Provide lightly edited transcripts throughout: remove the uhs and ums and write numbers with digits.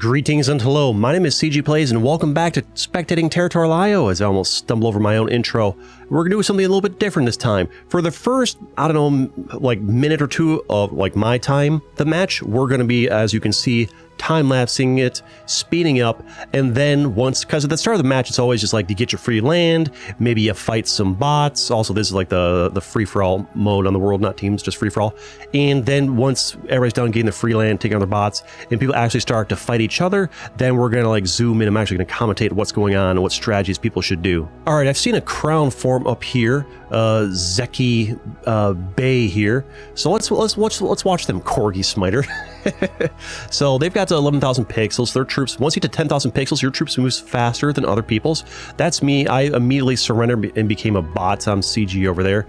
Greetings and hello, my name is CG Plays and welcome back to Spectating Territorial IO as I almost stumbled over my own intro. We're going to do something a little bit different this time. For the first, I don't know, like minute or two of like my time, the match, we're going to be, as you can see, time-lapsing it, speeding up, and then once, because at the start of the match, it's always just like you get your free land, maybe you fight some bots. Also, this is like the free-for-all mode on the world, not teams, just free-for-all. And then once everybody's done getting the free land, taking other bots, and people actually start to fight each other, then we're going to like zoom in. I'm actually going to commentate what's going on and what strategies people should do. All right, I've seen a crown form up here, Zeki Bay here. So let's watch them Corgi Smiter. So they've got 11,000 pixels. Their troops, once you get to 10,000 pixels, your troops moves faster than other people's. That's me. I immediately surrendered and became a bot on CG over there.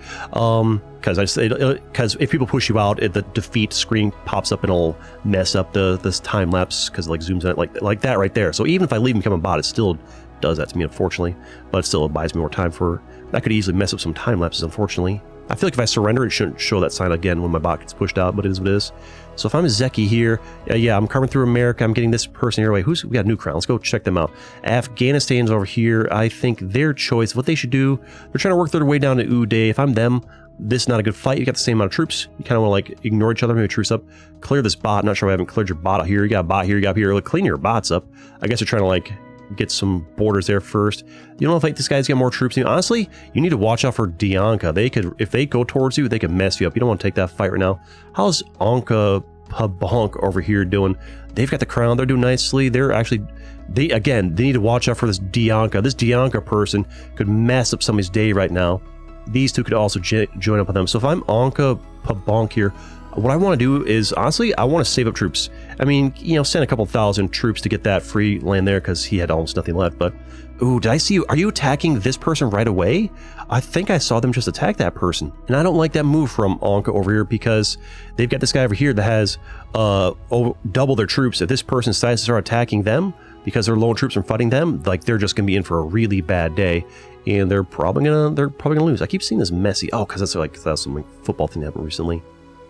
Because if people push you out, the defeat screen pops up and it'll mess up this time lapse because it like zooms in it like that right there. So even if I leave and become a bot, it still does that to me, unfortunately. But it still buys me more time for. That could easily mess up some time lapses, unfortunately. I feel like if I surrender, it shouldn't show that sign again when my bot gets pushed out, but it is what it is. So if I'm a Zeki here, yeah, I'm coming through America. I'm getting this person here. Wait, we got a new crown. Let's go check them out. Afghanistan's over here. I think their choice, what they should do, they're trying to work their way down to Uday. If I'm them, this is not a good fight. You got the same amount of troops. You kind of want to like ignore each other, maybe truce up. Clear this bot. I'm not sure I haven't cleared your bot out here. You got a bot here, you got up here. Like, clean your bots up. I guess you're trying to like get some borders there first. You don't know if this guy's got more troops. Honestly, you need to watch out for Dianka. They could, if they go towards you, they could mess you up. You don't want to take that fight right now. How's Anka Pabonk over here doing? They've got the crown. They're doing nicely. They're actually, they need to watch out for this Dianka. This Dianka person could mess up somebody's day right now. These two could also join up with them. So if I'm Anka Pabonk here, what I want to do is, honestly, I want to save up troops. I mean, you know, send a couple thousand troops to get that free land there because he had almost nothing left. But, ooh, did I see you? Are you attacking this person right away? I think I saw them just attack that person. And I don't like that move from Anka over here because they've got this guy over here that has double their troops. If this person decides to start attacking them because they're lone troops from fighting them, like they're just going to be in for a really bad day. And they're probably gonna lose. I keep seeing this Messi. Oh, because that's some football thing that happened recently.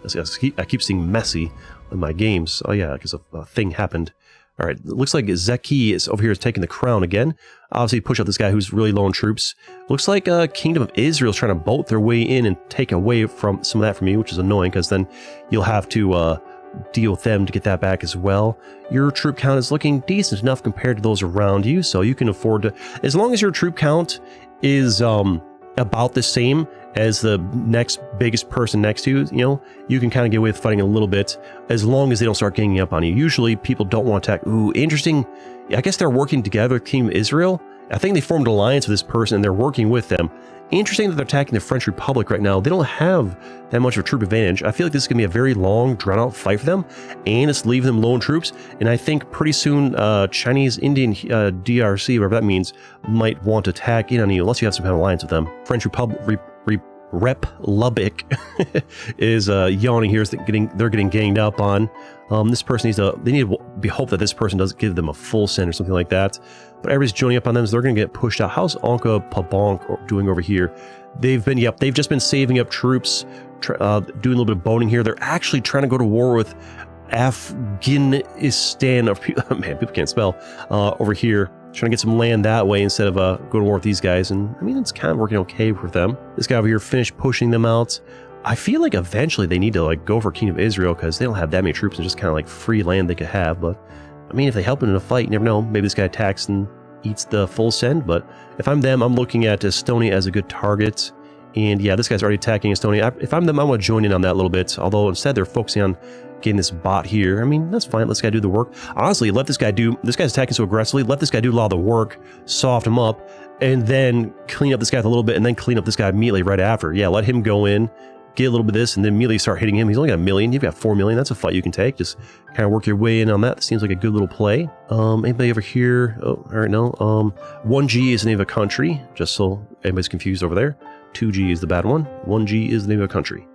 I keep seeing Messi in my games. Oh yeah, because a thing happened. All right, it looks like Zeki is over here is taking the crown again. Obviously, push out this guy who's really low on troops. Looks like Kingdom of Israel is trying to bolt their way in and take away from some of that from you, which is annoying because then you'll have to deal with them to get that back as well. Your troop count is looking decent enough compared to those around you, so you can afford to, as long as your troop count is about the same as the next biggest person next to you, you know, you can kind of get away with fighting a little bit as long as they don't start ganging up on you. Usually people don't want to attack. Ooh, interesting. I guess they're working together, Team Israel. I think they formed an alliance with this person and they're working with them. Interesting that they're attacking the French Republic right now. They don't have that much of a troop advantage. I feel like this is going to be a very long, drawn-out fight for them, and it's leaving them lone troops. And I think pretty soon, Chinese, Indian, DRC, whatever that means, might want to attack in on you, unless you have some kind of alliance with them. French Republic, Rep Lubbock is yawning here. They're getting ganged up on. This person needs to. They need to be hope that this person doesn't give them a full send or something like that. But everybody's joining up on them, so they're going to get pushed out. How's Anka Pabonk doing over here? They've just been saving up troops, doing a little bit of boning here. They're actually trying to go to war with Afghanistan. Man, people can't spell over here. Trying to get some land that way instead of go to war with these guys. And I mean, it's kind of working okay for them. This guy over here finished pushing them out. I feel like eventually they need to like go for Kingdom of Israel because they don't have that many troops and just kind of like free land they could have. But I mean, if they help him in a fight, you never know. Maybe this guy attacks and eats the full send. But if I'm them, I'm looking at Estonia as a good target. And yeah, this guy's already attacking Estonia. If I'm them, I want to join in on that a little bit. Although instead they're focusing on getting this bot here. I mean, that's fine. Let this guy do the work. Honestly, let this guy do, this guy's attacking so aggressively, let this guy do a lot of the work, soft him up, and then clean up this guy with a little bit, and then clean up this guy immediately right after. Yeah, let him go in, get a little bit of this, and then immediately start hitting him. He's only got 1 million. You've got 4 million. That's a fight you can take. Just kind of work your way in on that. Seems like a good little play. Anybody over here? Oh, all right, no. 1G is the name of a country, just so anybody's confused over there. 2G is the bad one. 1G is the name of a country.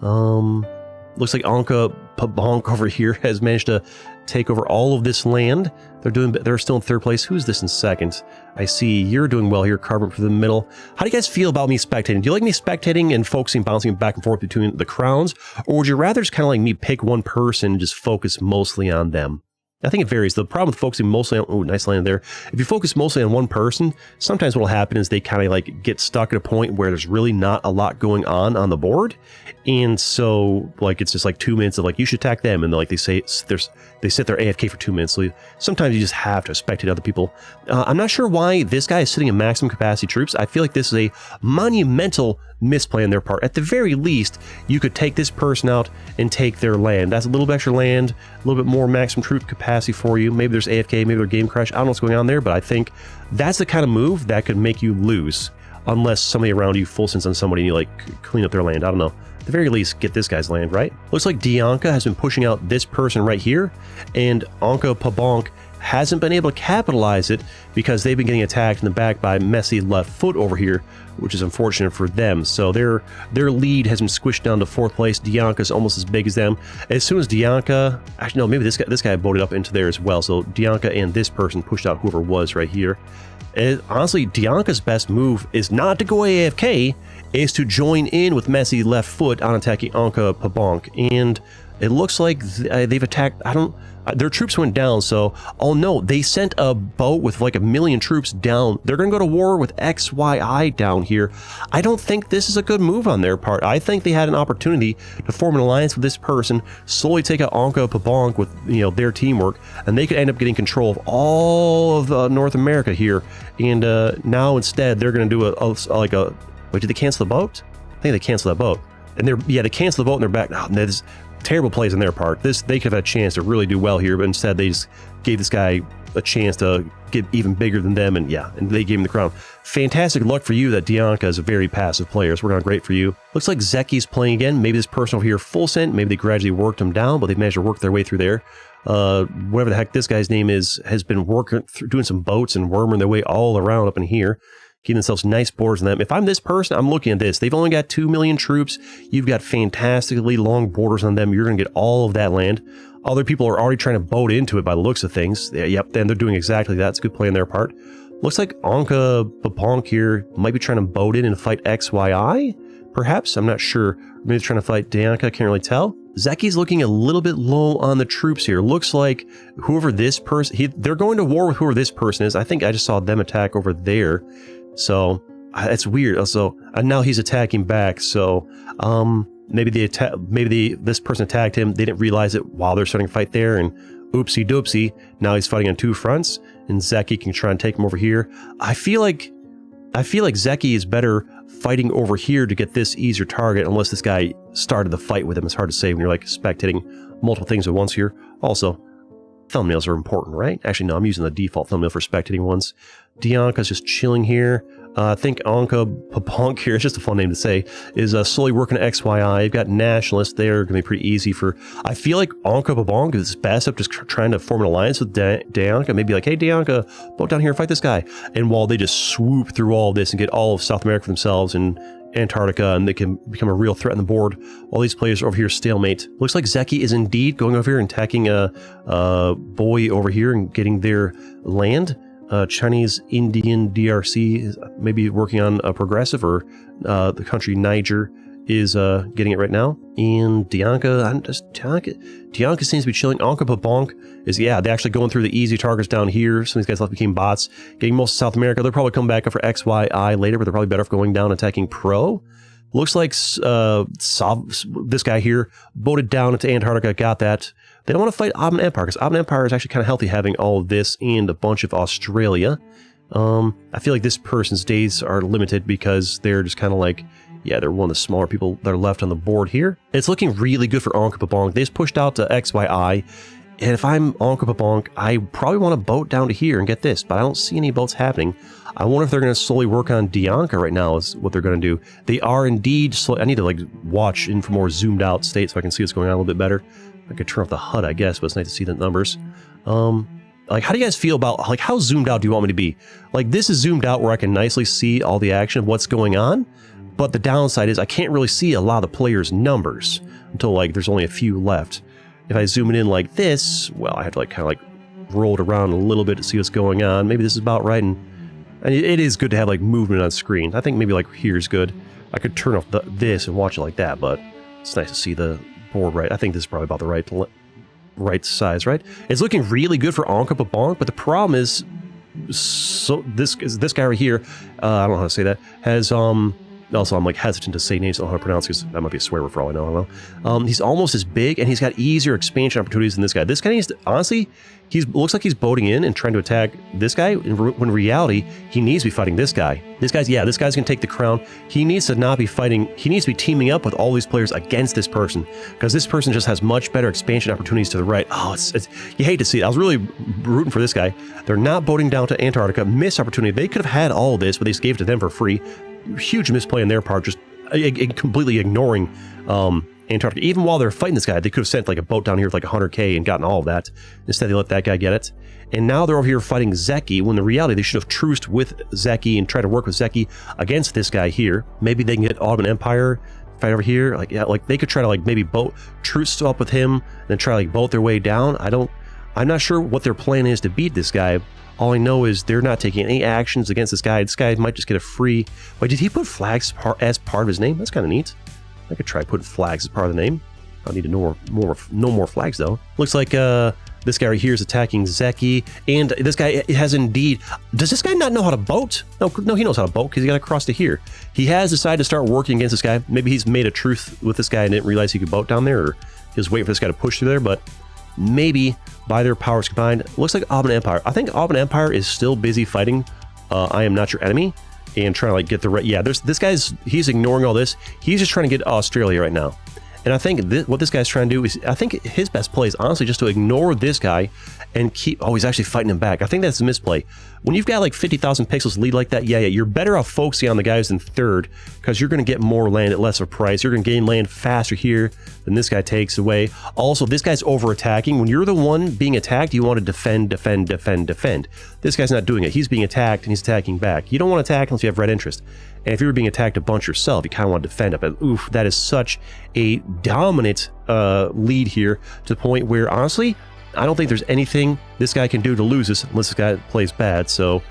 Looks like Anka Pabonk over here has managed to take over all of this land. They're still in third place. Who's this in second? I see you're doing well here, Carbon for the middle. How do you guys feel about me spectating? Do you like me spectating and focusing, bouncing back and forth between the crowns? Or would you rather just kind of like me pick one person and just focus mostly on them? I think it varies. The problem with focusing mostly on, oh, nice land there. If you focus mostly on one person, sometimes what will happen is they kind of like get stuck at a point where there's really not a lot going on the board. And so like, it's just like 2 minutes of like, you should attack them. And like they say, they sit there AFK for 2 minutes. So sometimes you just have to spectate other people. I'm not sure why this guy is sitting in maximum capacity troops. I feel like this is a monumental misplay on their part. At the very least, you could take this person out and take their land. That's a little bit extra land, a little bit more maximum troop capacity for you. Maybe there's AFK, maybe there's game crash. I don't know what's going on there, but I think that's the kind of move that could make you lose unless somebody around you full sends on somebody and you like clean up their land. I don't know. At the very least, get this guy's land, right? Looks like Dianca has been pushing out this person right here, and Anka Pabonk hasn't been able to capitalize it because they've been getting attacked in the back by messy left foot over here, which is unfortunate for them. So their lead has been squished down to 4th place. Dianca's almost as big as them. As soon as Dianca, actually no, maybe this guy voted up into there as well. So Dianca and this person pushed out whoever was right here. And honestly, Dianca's best move is not to go AFK, is to join in with messy left foot on attacking Anka Pabonk. And it looks like they've attacked, their troops went down, so, oh no, they sent a boat with like 1 million troops down. They're going to go to war with XYI down here. I don't think this is a good move on their part. I think they had an opportunity to form an alliance with this person, slowly take out Anka Pabonk with, you know, their teamwork, and they could end up getting control of all of North America here. And now instead, they're going to do wait, did they cancel the boat? I think they canceled that boat. And they canceled the boat and they're back. Oh, there's terrible plays on their part. They could have had a chance to really do well here, but instead they just gave this guy a chance to get even bigger than them, and they gave him the crown. Fantastic luck for you that Dianca is a very passive player. It's working out great for you. Looks like Zeki's playing again. Maybe this person over here full sent. Maybe they gradually worked him down, but they managed to work their way through there. Whatever the heck this guy's name is, has been working through, doing some boats and worming their way all around up in here, giving themselves nice borders on them. If I'm this person, I'm looking at this. They've only got 2 million troops. You've got fantastically long borders on them. You're going to get all of that land. Other people are already trying to boat into it by the looks of things. Yep, then they're doing exactly that. It's a good play on their part. Looks like Anka Pabonk here might be trying to boat in and fight XYI, perhaps? I'm not sure. Maybe they're trying to fight Dianca. I can't really tell. Zeki's looking a little bit low on the troops here. Looks like whoever this person... they're going to war with whoever this person is. I think I just saw them attack over there. So it's weird. Also, and now he's attacking back. So maybe this person attacked him. They didn't realize it while they're starting to fight there, and oopsie doopsie. Now he's fighting on 2 fronts, and Zeki can try and take him over here. I feel like Zeki is better fighting over here to get this easier target, unless this guy started the fight with him. It's hard to say when you're like spectating multiple things at once here. Also, thumbnails are important, right? Actually, no, I'm using the default thumbnail for spectating ones. Dianca's just chilling here. I think Anka Pabonk here, it's just a fun name to say, is slowly working at XYI. You've got nationalists there, going to be pretty easy for... I feel like Anka Pabonk is best up just trying to form an alliance with Dianca. Maybe like, hey, Dianca, boat down here and fight this guy. And while they just swoop through all of this and get all of South America for themselves and Antarctica, and they can become a real threat on the board. All these players are over here stalemate. Looks like Zeki is indeed going over here and attacking a boy over here and getting their land. Chinese Indian DRC is maybe working on a progressive, or the country Niger is getting it right now. And Dianca seems to be chilling. Anka Pabonk is, they're actually going through the easy targets down here. Some of these guys left became bots, getting most of South America. They'll probably come back up for XYI later, but they're probably better off going down attacking Pro. Looks like this guy here boated down into Antarctica, got that. They don't want to fight Ottoman Empire, because Ottoman Empire is actually kind of healthy having all of this and a bunch of Australia. I feel like this person's days are limited because they're just kind of like, they're one of the smaller people that are left on the board here. It's looking really good for Anka Pabonk. They just pushed out to XYI. And if I'm Anka Pabonk, I probably want to boat down to here and get this, but I don't see any boats happening. I wonder if they're going to slowly work on Dianca right now is what they're going to do. They are indeed I need to like watch in for more zoomed out state so I can see what's going on a little bit better. I could turn off the HUD, I guess, but it's nice to see the numbers. Like, how do you guys feel about, like, how zoomed out do you want me to be? Like, this is zoomed out where I can nicely see all the action of what's going on, but the downside is I can't really see a lot of the players' numbers until, like, there's only a few left. If I zoom it in like this, well, I have to, like, kind of, like, roll it around a little bit to see what's going on. Maybe this is about right, and it is good to have, like, movement on screen. I think maybe, like, here's good. I could turn off this and watch it like that, but it's nice to see the board right. I think this is probably about the right right size, right? It's looking really good for Bonk, but the problem is, so this guy right here, I don't know how to say that, has also I'm like hesitant to say names, I don't know how to pronounce because that might be a swear word for all I know. I don't know. He's almost as big and he's got easier expansion opportunities than this guy. This guy needs to, honestly, looks like he's boating in and trying to attack this guy, when in reality he needs to be fighting this guy. This guy's gonna take the crown. He needs to not be fighting, he needs to be teaming up with all these players against this person, because this person just has much better expansion opportunities to the right. Oh, it's you hate to see it. I was really rooting for this guy. They're not boating down to Antarctica. Missed opportunity. They could have had all of this, but they just gave it to them for free. Huge misplay on their part, just completely ignoring Antarctica. Even while they're fighting this guy, they could have sent like a boat down here with like 100k and gotten all of that. Instead, they let that guy get it. And now they're over here fighting Zeki, when in reality they should have truced with Zeki and try to work with Zeki against this guy here. Maybe they can get Ottoman Empire, fight over here. Like, yeah, like they could try to like maybe truce up with him, and then try to like boat their way down. I'm not sure what their plan is to beat this guy. All I know is they're not taking any actions against this guy. This guy might just get a free... Wait, did he put flags as part of his name? That's kind of neat. I could try putting flags as part of the name. I'll need to know more flags, though. Looks like this guy right here is attacking Zeki, and this guy has indeed... Does this guy not know how to boat? No, he knows how to boat, because he got across to here. He has decided to start working against this guy. Maybe he's made a truce with this guy and didn't realize he could boat down there, or he was waiting for this guy to push through there, but... Maybe by their powers combined. Looks like Ottoman Empire. I think Ottoman Empire is still busy fighting I Am Not Your Enemy and trying to like get the right. Yeah, he's ignoring all this. He's just trying to get Australia right now. And I think what this guy's trying to do is, I think his best play is honestly just to ignore this guy and keep... Oh, he's actually fighting him back. I think that's a misplay. When you've got like 50,000 pixels lead like that, yeah, you're better off focusing on the guys in third, because you're going to get more land at less of a price. You're going to gain land faster here than this guy takes away. Also, this guy's over-attacking. When you're the one being attacked, you want to defend. This guy's not doing it. He's being attacked and he's attacking back. You don't want to attack unless you have red interest. And if you were being attacked a bunch yourself, you kind of want to defend up. And oof, that is such a dominant lead here, to the point where, honestly, I don't think there's anything this guy can do to lose this unless this guy plays bad. So,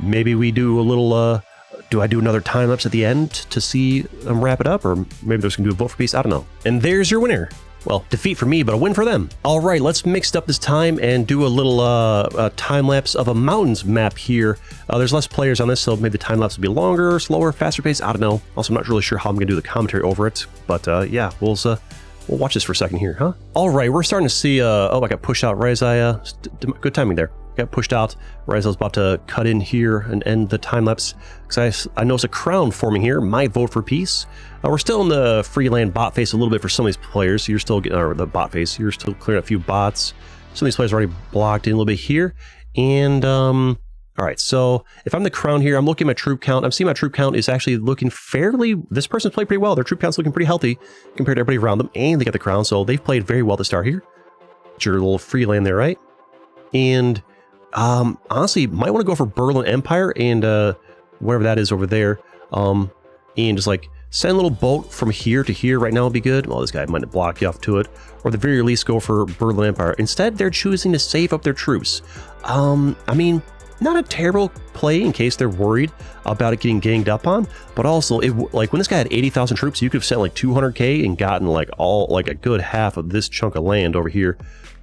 maybe we do a little, do I do another time lapse at the end to see them wrap it up? Or maybe they're just going to do a vote for peace? I don't know. And there's your winner. Well, defeat for me, but a win for them. All right, let's mix it up this time and do a little time lapse of a mountains map here. There's less players on this, so maybe the time lapse will be longer, slower, faster paced. I don't know. Also, I'm not really sure how I'm going to do the commentary over it, but yeah, we'll watch this for a second here, huh? All right, we're starting to see. Oh, I got pushed out right as I. Good timing there. Got pushed out right as I was about to cut in here and end the time lapse, because I noticed a crown forming here. My vote for peace. We're still in the free land bot phase a little bit for some of these players. You're still getting, or the bot phase. You're still clearing a few bots. Some of these players are already blocked in a little bit here. And all right, so if I'm the crown here, I'm looking at my troop count. I'm seeing my troop count is actually looking fairly. This person's played pretty well. Their troop count's looking pretty healthy compared to everybody around them, and they got the crown, so they've played very well to start here. It's your little free land there, right? And honestly, might want to go for Berlin Empire and whatever that is over there. And just like send a little boat from here to here right now would be good. Well, this guy might block you off to it, or at the very least go for Berlin Empire. Instead, they're choosing to save up their troops. I mean, not a terrible play in case they're worried about it getting ganged up on, but also like when this guy had 80,000 troops, you could have sent like 200k and gotten like a good half of this chunk of land over here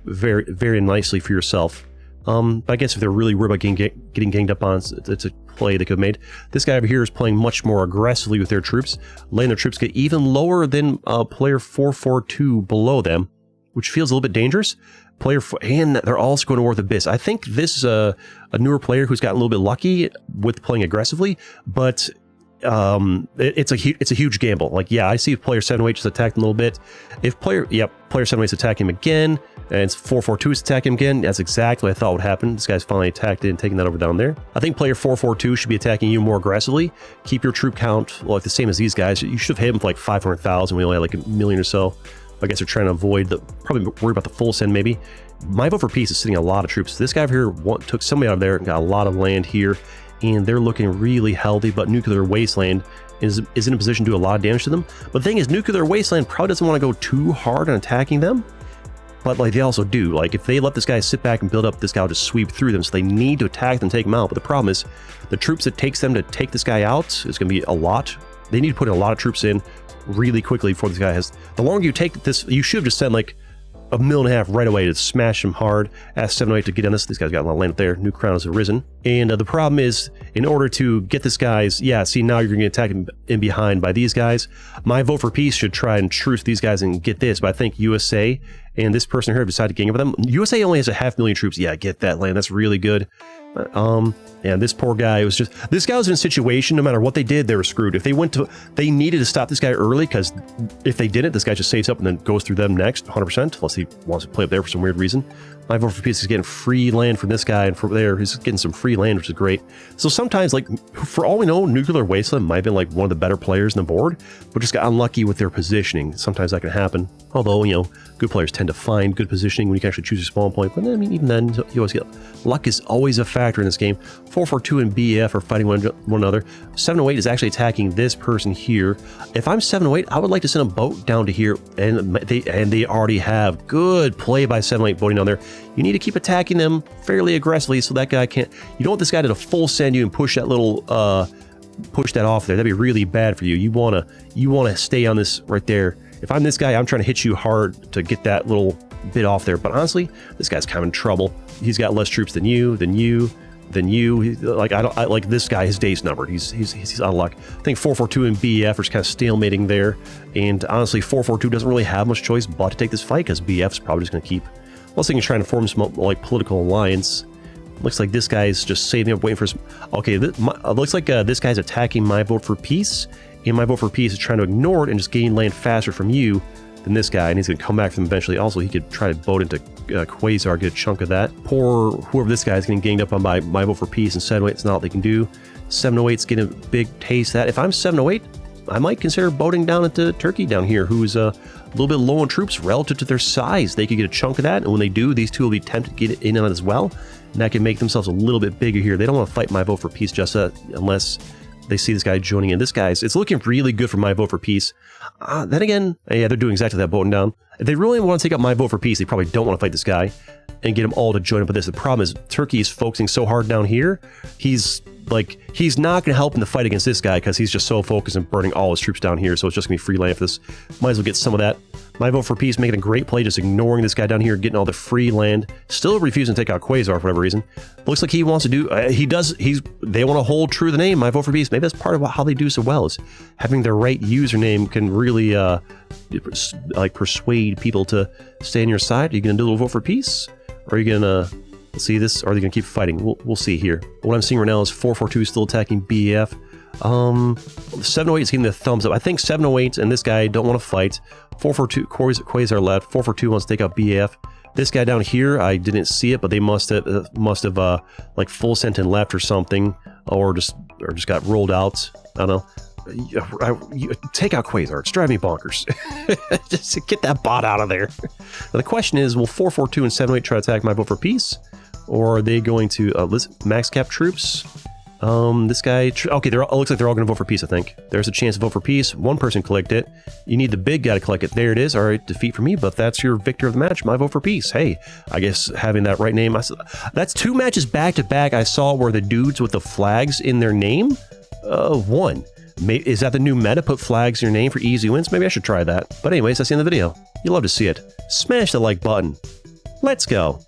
very, very nicely for yourself. But I guess if they're really worried about getting ganged up on, it's a play they could have made. This guy over here is playing much more aggressively with their troops, letting their troops get even lower than player 442 below them, which feels a little bit dangerous. And they're also going to War with Abyss. I think this is a newer player who's gotten a little bit lucky with playing aggressively, but it's a huge gamble. Like, yeah, I see player 708 just attacked him a little bit. If player 708 is attacking him again, and it's 442 is attacking him again, that's exactly what I thought would happen. This guy's finally attacked it and taking that over down there. I think player 442 should be attacking you more aggressively. Keep your troop count like the same as these guys. You should have hit him for like 500,000. We only had like 1 million or so. I guess they're trying to avoid probably worried about the full send maybe. My vote for peace is sitting a lot of troops. This guy over here took somebody out of there and got a lot of land here, and they're looking really healthy, but Nuclear Wasteland is in a position to do a lot of damage to them. But the thing is, Nuclear Wasteland probably doesn't want to go too hard on attacking them, but like they also do. Like if they let this guy sit back and build up, this guy will just sweep through them, so they need to attack them, take them out. But the problem is, the troops it takes them to take this guy out is going to be a lot. They need to put in a lot of troops in really quickly before this guy has... The longer you take this, you should have just sent like a mill and a half right away to smash him hard. Ask 708 to get on this. These guys got a lot of land up there. New crown has arisen. And the problem is, in order to get this guy's, yeah, see, now you're going to get attacked in behind by these guys. My vote for peace should try and truce these guys and get this, but I think USA and this person here have decided to gang up with them. USA only has 500,000 troops. Yeah, get that land. That's really good. And this poor guy was just, this guy was in a situation, no matter what they did, they were screwed. If they went to, they needed to stop this guy early, because if they didn't, this guy just saves up and then goes through them next, 100%, unless he wants to play up there for some weird reason. My vote for peace is getting free land from this guy, and from there, he's getting some free land, which is great. So sometimes, like, for all we know, Nuclear Wasteland might have been like one of the better players on the board, but just got unlucky with their positioning. Sometimes that can happen. Although, you know, good players tend to find good positioning when you can actually choose your spawn point. But I mean, even then, you always get luck is always a factor in this game. 442 and BF are fighting one another. 708 is actually attacking this person here. If I'm 708, I would like to send a boat down to here, and they already have good play by 708 boating down there. You need to keep attacking them fairly aggressively so that guy can't. You don't want this guy to full send you and push that little push that off there. That'd be really bad for you. You wanna stay on this right there. If I'm this guy, I'm trying to hit you hard to get that little bit off there. But honestly, this guy's kind of in trouble. He's got less troops than you. Like I like this guy. His day's numbered. He's out of luck. I think 442 and BF are just kind of stalemating there. And honestly, 442 doesn't really have much choice but to take this fight, because BF's probably just going to keep. Unless they can try to form some like political alliance. Looks like this guy's just saving up, waiting for some. Okay, looks like this guy's attacking my vote for peace. And my vote for peace is trying to ignore it and just gain land faster from you than this guy, and he's going to come back from eventually. Also, he could try to boat into Quasar, get a chunk of that. Poor whoever this guy is getting ganged up on by my vote for peace, and 708, it's not what they can do. 708's getting a big taste of that. If I'm 708, I might consider boating down into Turkey down here, who's a little bit low on troops relative to their size. They could get a chunk of that, and when they do, these two will be tempted to get in on it as well, and that can make themselves a little bit bigger here. They don't want to fight my vote for peace just unless they see this guy joining in. This guy's, it's looking really good for my vote for peace. Then again, yeah, they're doing exactly that, boating down. If they really want to take up my vote for peace, they probably don't want to fight this guy and get them all to join up with this. The problem is Turkey is focusing so hard down here. He's not going to help in the fight against this guy, because he's just so focused on burning all his troops down here. So it's just going to be free land for this. Might as well get some of that. My vote for peace, making a great play, just ignoring this guy down here, getting all the free land. Still refusing to take out Quasar for whatever reason. Looks like he wants to do. They want to hold true to the name. My vote for peace. Maybe that's part of how they do so well, is having the right username can really like persuade people to stay on your side. Are you going to do a little vote for peace, or are you going to see this? Or are they going to keep fighting? We'll see here. What I'm seeing right now is 442 still attacking BF. 708 is getting the thumbs up. I think 708 and this guy don't want to fight. 442 Quasar left. 442 wants to take out BF. This guy down here, I didn't see it, but they must have like full sent and left or something, or just got rolled out. I don't know. Take out Quasar. It's driving me bonkers. Just get that bot out of there. Now the question is, will 442 and 708 try to attack my vote for peace, or are they going to max cap troops? This guy, okay, it looks like they're all going to vote for peace, I think. There's a chance to vote for peace. One person clicked it. You need the big guy to collect it. There it is. All right, defeat for me, but that's your victor of the match. My vote for peace. Hey, I guess having that right name. That's 2 matches back to back I saw where the dudes with the flags in their name won. Is that the new meta? Put flags in your name for easy wins? Maybe I should try that. But anyways, that's the end of the video. You love to see it. Smash the like button. Let's go.